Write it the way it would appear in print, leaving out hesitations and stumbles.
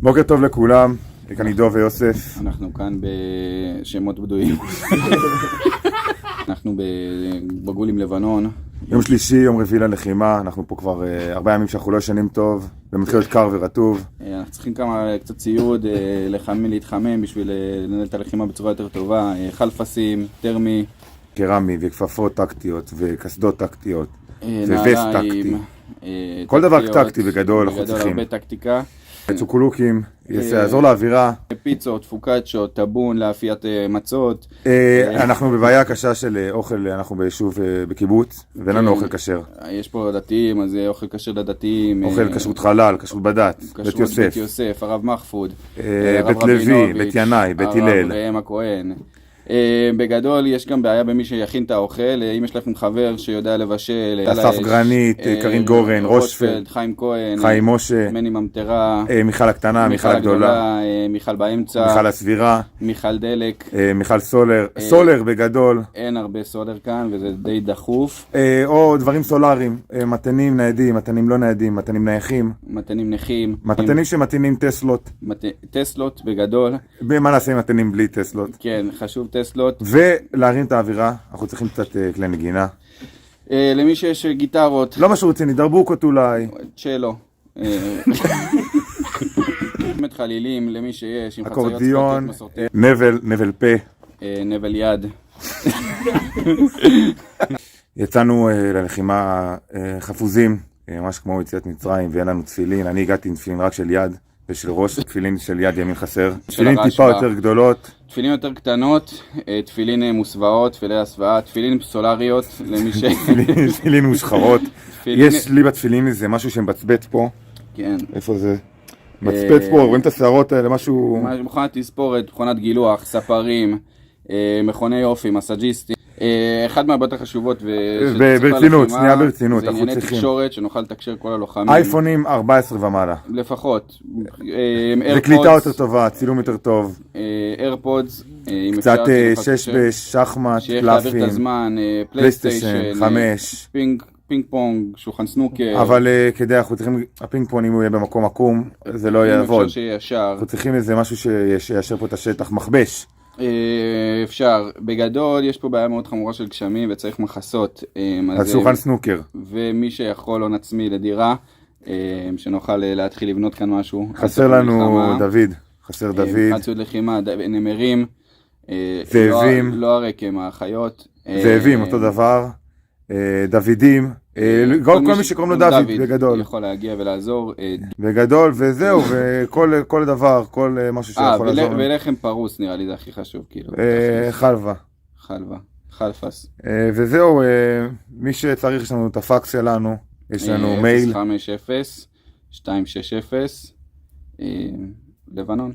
בוקר טוב לכולם, כאן עידו ויוסף. אנחנו כאן בשמות בדויים. אנחנו בגבול עם לבנון. יום שלישי, יום רביעי ללחימה, אנחנו פה כבר 4 ימים שאנחנו לא ישנים טוב, ומתחיל להיות קר ורטוב. אנחנו צריכים קצת ציוד, להתחמם בשביל לנהל את הלחימה בצורה יותר טובה. חלפסים, טרמי. קרמי וכפפות טקטיות וקסדות טקטיות. וווסט טקטי. כל טקטיות, דבר טקטי בגדול אנחנו צריכים. הרבה טקטיקה. צוקולוקים, יעזור לאווירה. פיצות, פוקאצ'ות, טאבון לאפיית מצות. אנחנו בבעיה קשה של אוכל, אנחנו ביישוב בקיבוץ, ואין לנו אוכל כשר. יש פה דתיים, אז אוכל כשר לדתיים. אוכל כשרות חלל, כשרות בדת, בית יוסף. בית יוסף, הרב מחפוד. בית לוי, בית ינאי, בית הלל. הרב ראם הכהן. בגדול יש גם בעיה במי שיכין את האוכל. אם יש לכם חבר שיודע לבשל, אסף גרנית, קרין גורן, רושפלד, חיים כהן, חיים משה, מני ממטרה, מיכל הקטנה, מיכל הגדולה, מיכל באמצע, מיכל הסבירה, מיכל דלק, מיכל סולר, סולר בגדול. אין הרבה סולר כאן וזה די דחוף. או דברים סולאריים, מתנים ניידים, מתנים לא ניידים, מתנים נייחים, מתנים נכים, מתנים שמתנים טסלות. טסלות בגדול. מה נעשה עם מתנים בלי טסלות? כן, חשוב טסלות. ולהרים את האווירה, אנחנו צריכים קצת כלי נגינה. למי שיש גיטרות. לא משהו רציני, דרבוקות אולי. צ'לו. באמת חלילים, למי שיש, עם חצאיות אקורדיון, מסורתיות. נבל פה. נבל יד. יצאנו ללחימה חפוזים, ממש כמו יציאת מצרים, ואין לנו תפילין. אני הגעתי עם תפילין רק של יד ושל ראש, תפילין של יד ימין חסר. תפילין טיפה יותר גדולות. תפילין יותר קטנות, תפילין מוסוואות, תפילי הסוואה, תפילין סולריות, למי ש... תפילין מושחרות. יש לי בתפילין איזה משהו שמצבט פה. כן. איפה זה? מצבט פה, רואים את השערות האלה, משהו... מכונת תספורת, מכונת גילוח, ספרים, מכוני יופי, מסאג'יסטים. אחד מהבעיות החשובות ברצינות, שנייה ברצינות, זה ענייני תקשורת שנוכל לתקשר כל הלוחמים. אייפונים 14 ומעלה. לפחות. וקליטה יותר טובה, צילום יותר טוב. איירפודס. קצת 6 בשחמט, קלפים, פלייסטיישן, 5. פינג פונג, שולחן סנוקר. אבל כדי, אנחנו צריכים, הפינג פונג אם הוא יהיה במקום עקום, זה לא יעבוד. אפשר שיהיה ישר. אנחנו צריכים איזה משהו שישר פה את השטח, מכבש. אפשר. בגדול יש פה בעיה מאוד חמורה של גשמים וצריך מחסות. אז שולחן סנוקר. ומי שיכול הון עצמי לדירה, שנוכל להתחיל לבנות כאן משהו. חסר לנו דוד. חסר דוד. ציוד לחימה, נמרים. זאבים. לא הרקם, האחיות. זאבים, אותו דבר. דוידים. כל מי שקוראים לו דוד, בגדול. יכול להגיע ולעזור. בגדול, וזהו, וכל דבר, כל משהו שיכול לעזור. ולחם פרוס נראה לי זה הכי חשוב, כאילו. חלבה. חלפס. וזהו, מי שצריך, יש לנו את הפקס שלנו, יש לנו מייל. 050-260, לבנון.